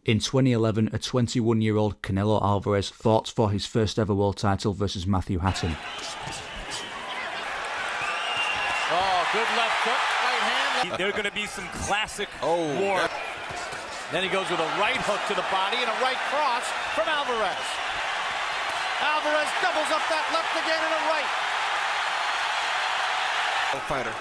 In 2011, a 21-year-old Canelo Alvarez fought for his first ever world title versus Matthew Hatton. Oh, good left hook, right hand. There's going to be some classic war. Then he goes with a right hook to the body and a right cross from Alvarez. Alvarez doubles up that left again and a right. Fighter.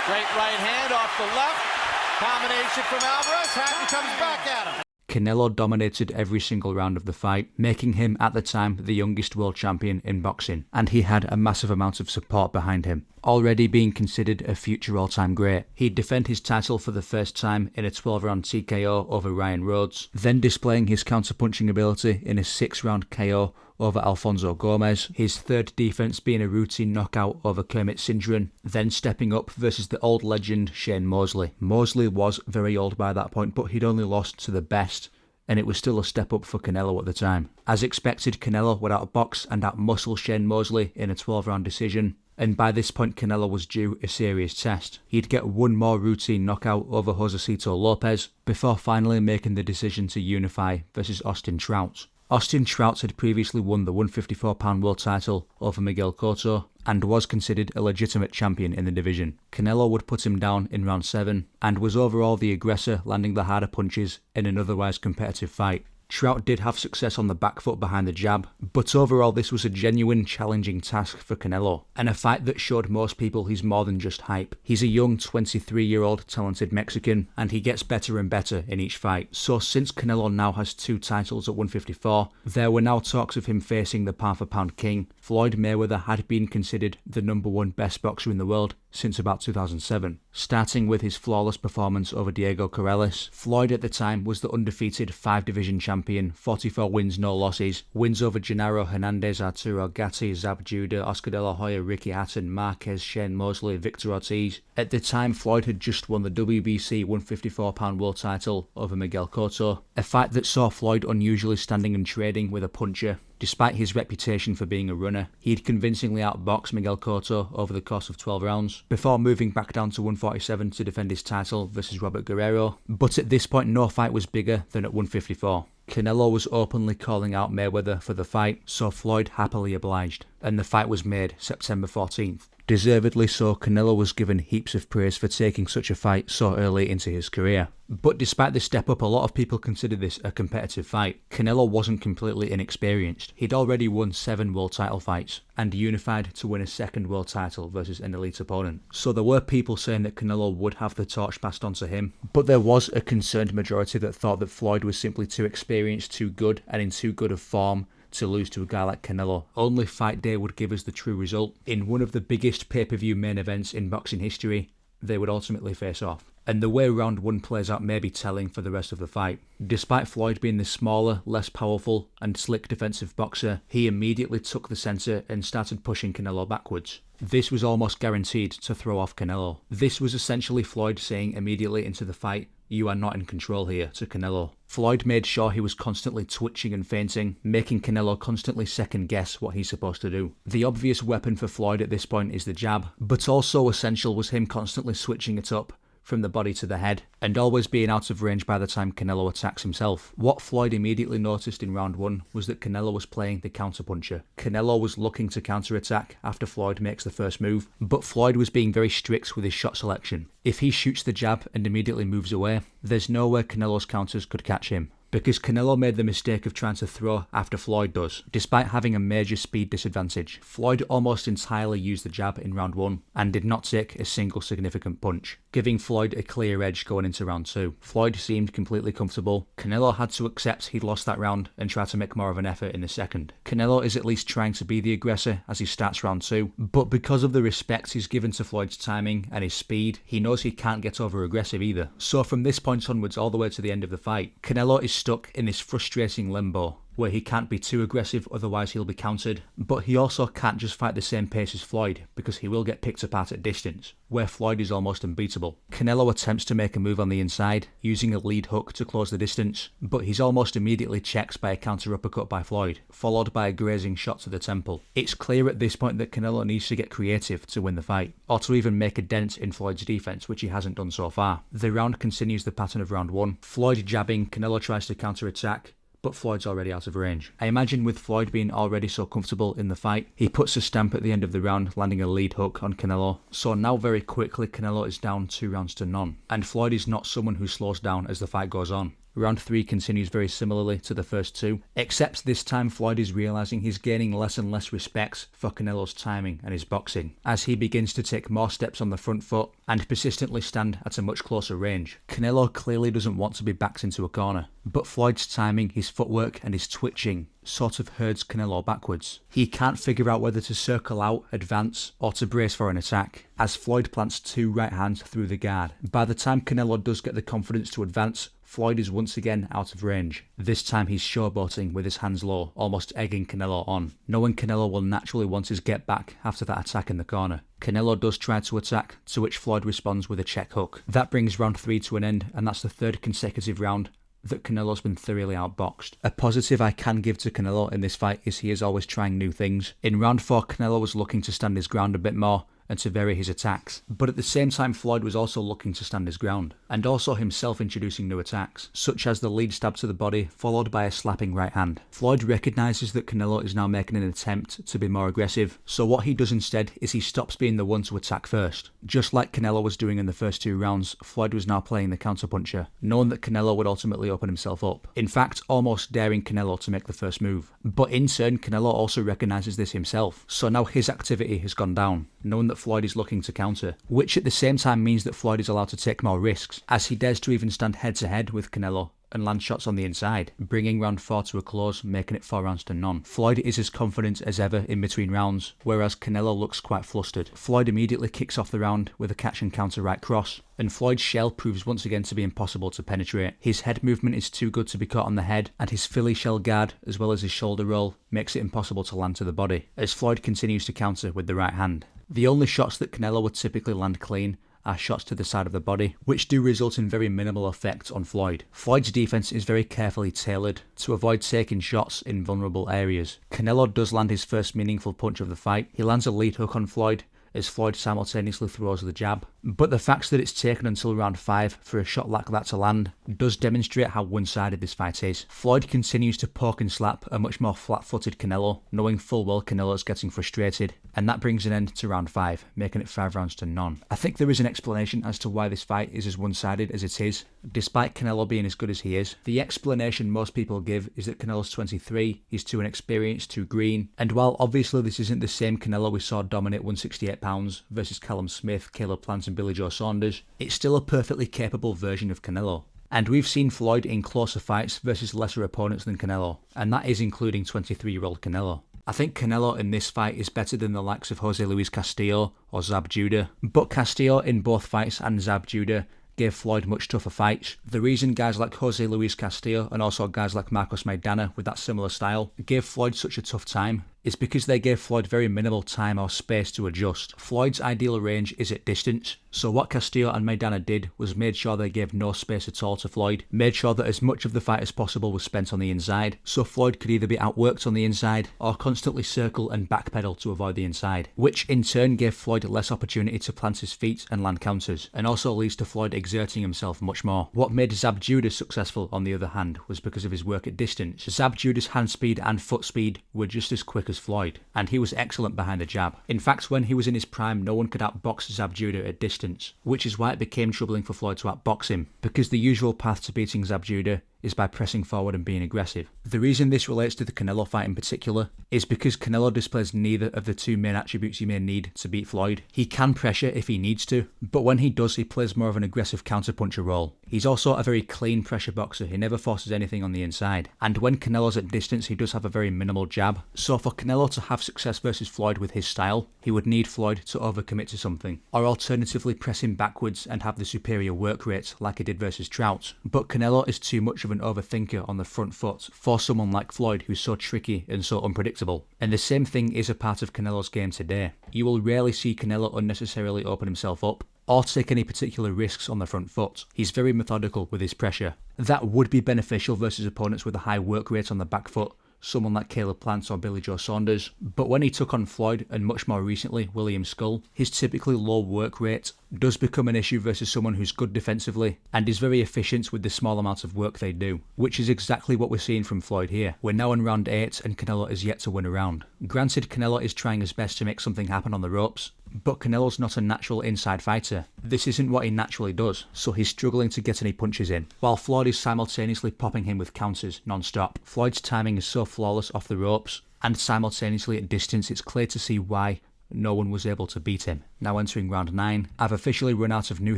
Great right hand off the left. Combination from Alvarez. Hatton comes back at him. Canelo dominated every single round of the fight, making him at the time the youngest world champion in boxing, and he had a massive amount of support behind him. Already being considered a future all-time great, he'd defend his title for the first time in a 12-round TKO over Ryan Rhodes, then displaying his counter-punching ability in a 6-round KO over Alfonso Gomez, his third defense being a routine knockout over Kermit Cindran, then stepping up versus the old legend Shane Mosley. Mosley was very old by that point, but he'd only lost to the best, and it was still a step up for Canelo at the time. As expected, Canelo would outbox and outmuscle Shane Mosley in a 12-round decision, and by this point Canelo was due a serious test. He'd get one more routine knockout over Josecito Lopez before finally making the decision to unify versus Austin Trout. Austin Trout had previously won the 154-pound world title over Miguel Cotto and was considered a legitimate champion in the division. Canelo would put him down in round 7 and was overall the aggressor, landing the harder punches in an otherwise competitive fight. Trout did have success on the back foot behind the jab, but overall this was a genuine challenging task for Canelo, and a fight that showed most people he's more than just hype. He's a young 23-year-old talented Mexican, and he gets better and better in each fight. So since Canelo now has 2 titles at 154, there were now talks of him facing the pound-for-pound king. Floyd Mayweather had been considered the #1 best boxer in the world since about 2007. Starting with his flawless performance over Diego Corrales, Floyd at the time was the undefeated 5-division champion, 44 wins, no losses, wins over Gennaro Hernandez, Arturo Gatti, Zab Judah, Oscar De La Hoya, Ricky Hatton, Marquez, Shane Mosley, Victor Ortiz. At the time, Floyd had just won the WBC 154-pound world title over Miguel Cotto, a fight that saw Floyd unusually standing and trading with a puncher. Despite his reputation for being a runner, he'd convincingly outboxed Miguel Cotto over the course of 12 rounds, before moving back down to 147 to defend his title versus Robert Guerrero. But at this point, no fight was bigger than at 154. Canelo was openly calling out Mayweather for the fight, so Floyd happily obliged, and the fight was made September 14th. Deservedly so, Canelo was given heaps of praise for taking such a fight so early into his career. But despite the step up, a lot of people consider this a competitive fight. Canelo wasn't completely inexperienced. He'd already won 7 world title fights and unified to win a 2nd world title versus an elite opponent. So there were people saying that Canelo would have the torch passed on to him, but there was a concerned majority that thought that Floyd was simply too experienced, too good, and in too good of form to lose to a guy like Canelo. Only fight day would give us the true result. In one of the biggest pay-per-view main events in boxing history, they would ultimately face off. And the way round 1 plays out may be telling for the rest of the fight. Despite Floyd being the smaller, less powerful, and slick defensive boxer, he immediately took the centre and started pushing Canelo backwards. This was almost guaranteed to throw off Canelo. This was essentially Floyd saying immediately into the fight, "You are not in control here," to Canelo. Floyd made sure he was constantly twitching and feinting, making Canelo constantly second guess what he's supposed to do. The obvious weapon for Floyd at this point is the jab, but also essential was him constantly switching it up from the body to the head, and always being out of range by the time Canelo attacks himself. What Floyd immediately noticed in round 1 was that Canelo was playing the counterpuncher. Canelo was looking to counterattack after Floyd makes the first move, but Floyd was being very strict with his shot selection. If he shoots the jab and immediately moves away, there's nowhere Canelo's counters could catch him. Because Canelo made the mistake of trying to throw after Floyd does, despite having a major speed disadvantage. Floyd almost entirely used the jab in round 1 and did not take a single significant punch, giving Floyd a clear edge going into round 2. Floyd seemed completely comfortable. Canelo had to accept he'd lost that round and try to make more of an effort in the second. Canelo is at least trying to be the aggressor as he starts round 2, but because of the respect he's given to Floyd's timing and his speed, he knows he can't get over aggressive either. So from this point onwards all the way to the end of the fight, Canelo is stuck in this frustrating limbo. where he can't be too aggressive, otherwise he'll be countered. But he also can't just fight the same pace as Floyd, because he will get picked apart at distance, where Floyd is almost unbeatable. Canelo attempts to make a move on the inside, using a lead hook to close the distance, but he's almost immediately checked by a counter uppercut by Floyd, followed by a grazing shot to the temple. It's clear at this point that Canelo needs to get creative to win the fight, or to even make a dent in Floyd's defense, which he hasn't done so far. The round continues the pattern of round 1. Floyd jabbing, Canelo tries to counter-attack, but Floyd's already out of range. I imagine with Floyd being already so comfortable in the fight, he puts a stamp at the end of the round, landing a lead hook on Canelo. So now very quickly Canelo is down 2-0, and Floyd is not someone who slows down as the fight goes on. Round 3 continues very similarly to the first 2, except this time Floyd is realising he's gaining less and less respect for Canelo's timing and his boxing, as he begins to take more steps on the front foot and persistently stand at a much closer range. Canelo clearly doesn't want to be backed into a corner, but Floyd's timing, his footwork and his twitching sort of herds Canelo backwards. He can't figure out whether to circle out, advance, or to brace for an attack, as Floyd plants 2 right hands through the guard. By the time Canelo does get the confidence to advance, Floyd is once again out of range. This time he's showboating with his hands low, almost egging Canelo on, knowing Canelo will naturally want his get back after that attack in the corner. Canelo does try to attack, to which Floyd responds with a check hook. That brings round 3 to an end, and that's the 3rd consecutive round that Canelo's been thoroughly outboxed. A positive I can give to Canelo in this fight is he is always trying new things. In round 4, Canelo was looking to stand his ground a bit more and to vary his attacks, but at the same time Floyd was also looking to stand his ground, and also himself introducing new attacks, such as the lead stab to the body followed by a slapping right hand. Floyd recognises that Canelo is now making an attempt to be more aggressive, so what he does instead is he stops being the one to attack first. Just like Canelo was doing in the first 2 rounds, Floyd was now playing the counterpuncher, knowing that Canelo would ultimately open himself up, in fact almost daring Canelo to make the first move. But in turn Canelo also recognises this himself, so now his activity has gone down, knowing that Floyd is looking to counter, which at the same time means that Floyd is allowed to take more risks, as he dares to even stand head to head with Canelo and land shots on the inside, bringing round 4 to a close, making it 4-0. Floyd is as confident as ever in between rounds, whereas Canelo looks quite flustered. Floyd immediately kicks off the round with a catch and counter right cross, and Floyd's shell proves once again to be impossible to penetrate. His head movement is too good to be caught on the head, and his Philly shell guard, as well as his shoulder roll, makes it impossible to land to the body, as Floyd continues to counter with the right hand. The only shots that Canelo would typically land clean are shots to the side of the body, which do result in very minimal effect on Floyd. Floyd's defense is very carefully tailored to avoid taking shots in vulnerable areas. Canelo does land his first meaningful punch of the fight. He lands a lead hook on Floyd, as Floyd simultaneously throws the jab. But the fact that it's taken until round 5 for a shot like that to land does demonstrate how one-sided this fight is. Floyd continues to poke and slap a much more flat-footed Canelo, knowing full well Canelo's getting frustrated, and that brings an end to round 5, making it 5-0. I think there is an explanation as to why this fight is as one-sided as it is, despite Canelo being as good as he is. The explanation most people give is that Canelo's 23, he's too inexperienced, too green, and while obviously this isn't the same Canelo we saw dominate 168 pounds versus Callum Smith, Caleb Plant and Billy Joe Saunders, it's still a perfectly capable version of Canelo. And we've seen Floyd in closer fights versus lesser opponents than Canelo, and that is including 23-year-old Canelo. I think Canelo in this fight is better than the likes of Jose Luis Castillo or Zab Judah, but Castillo in both fights and Zab Judah gave Floyd much tougher fights. The reason guys like Jose Luis Castillo and also guys like Marcos Maidana with that similar style gave Floyd such a tough time is because they gave Floyd very minimal time or space to adjust. Floyd's ideal range is at distance, so what Castillo and Maidana did was made sure they gave no space at all to Floyd, made sure that as much of the fight as possible was spent on the inside, so Floyd could either be outworked on the inside or constantly circle and backpedal to avoid the inside, which in turn gave Floyd less opportunity to plant his feet and land counters, and also leads to Floyd exerting himself much more. What made Zab Judah successful on the other hand was because of his work at distance. Zab Judah's hand speed and foot speed were just as quick as Floyd, and he was excellent behind the jab. In fact, when he was in his prime, no one could outbox Zab Judah at distance, which is why it became troubling for Floyd to outbox him, because the usual path to beating Zab Judah is by pressing forward and being aggressive. The reason this relates to the Canelo fight in particular is because Canelo displays neither of the two main attributes you may need to beat Floyd. He can pressure if he needs to, but when he does, he plays more of an aggressive counterpuncher role. He's also a very clean pressure boxer, he never forces anything on the inside, and when Canelo's at distance he does have a very minimal jab. So for Canelo to have success versus Floyd with his style, he would need Floyd to overcommit to something, or alternatively press him backwards and have the superior work rate like he did versus Trout. But Canelo is too much of of an overthinker on the front foot for someone like Floyd, who's so tricky and so unpredictable. And the same thing is a part of Canelo's game today. You will rarely see Canelo unnecessarily open himself up or take any particular risks on the front foot. He's very methodical with his pressure. That would be beneficial versus opponents with a high work rate on the back foot, someone like Caleb Plant or Billy Joe Saunders. But when he took on Floyd, and much more recently William Skull, his typically low work rate does become an issue versus someone who's good defensively and is very efficient with the small amount of work they do, which is exactly what we're seeing from Floyd here. We're now in round 8 and Canelo is yet to win a round. Granted, Canelo is trying his best to make something happen on the ropes, but Canelo's not a natural inside fighter. This isn't what he naturally does, so he's struggling to get any punches in, while Floyd is simultaneously popping him with counters non-stop. Floyd's timing is so flawless off the ropes, and simultaneously at distance, it's clear to see why no one was able to beat him. Now entering round 9, I've officially run out of new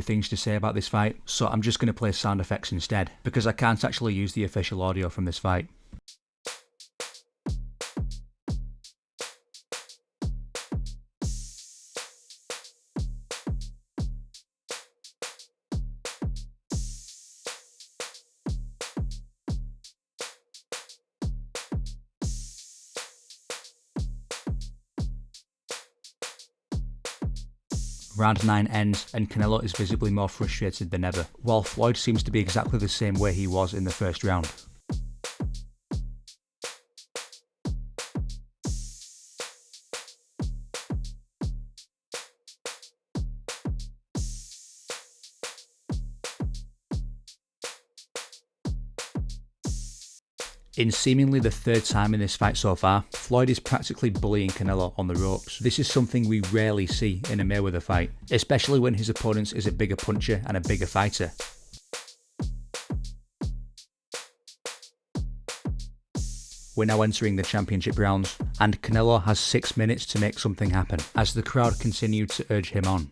things to say about this fight, so I'm just going to play sound effects instead, because I can't actually use the official audio from this fight. Round 9 ends and Canelo is visibly more frustrated than ever, while Floyd seems to be exactly the same way he was in the first round. In seemingly the third time in this fight so far, Floyd is practically bullying Canelo on the ropes. This is something we rarely see in a Mayweather fight, especially when his opponent is a bigger puncher and a bigger fighter. We're now entering the championship rounds, and Canelo has 6 minutes to make something happen, as the crowd continue to urge him on.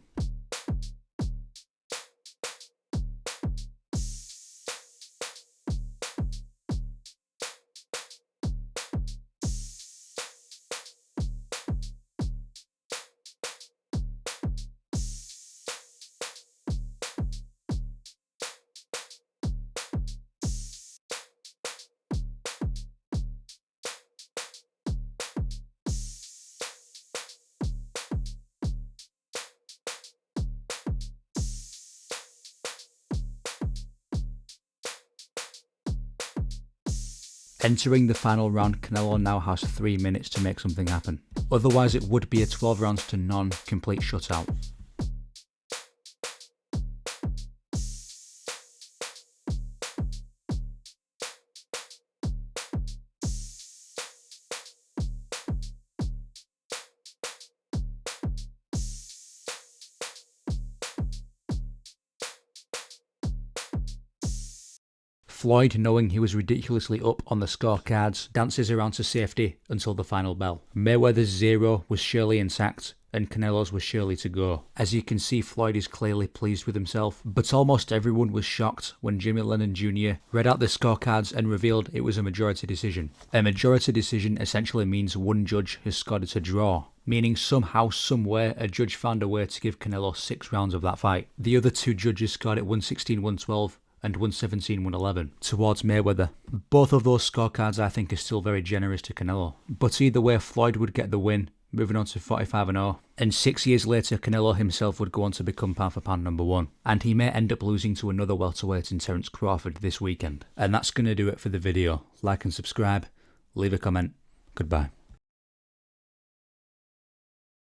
Entering the final round, Canelo now has 3 minutes to make something happen. Otherwise it would be a 12 rounds to none complete shutout. Floyd, knowing he was ridiculously up on the scorecards, dances around to safety until the final bell. Mayweather's 0 was surely intact, and Canelo's was surely to go. As you can see, Floyd is clearly pleased with himself, but almost everyone was shocked when Jimmy Lennon Jr. read out the scorecards and revealed it was a majority decision. A majority decision essentially means one judge has scored it a draw, meaning somehow, somewhere, a judge found a way to give Canelo 6 rounds of that fight. The other 2 judges scored it 116-112 and 117-111 towards Mayweather. Both of those scorecards I think are still very generous to Canelo, but either way Floyd would get the win, moving on to 45-0, and 6 years later Canelo himself would go on to become pound for pound #1, and he may end up losing to another welterweight in Terence Crawford this weekend. And that's going to do it for the video. Like and subscribe, leave a comment, goodbye.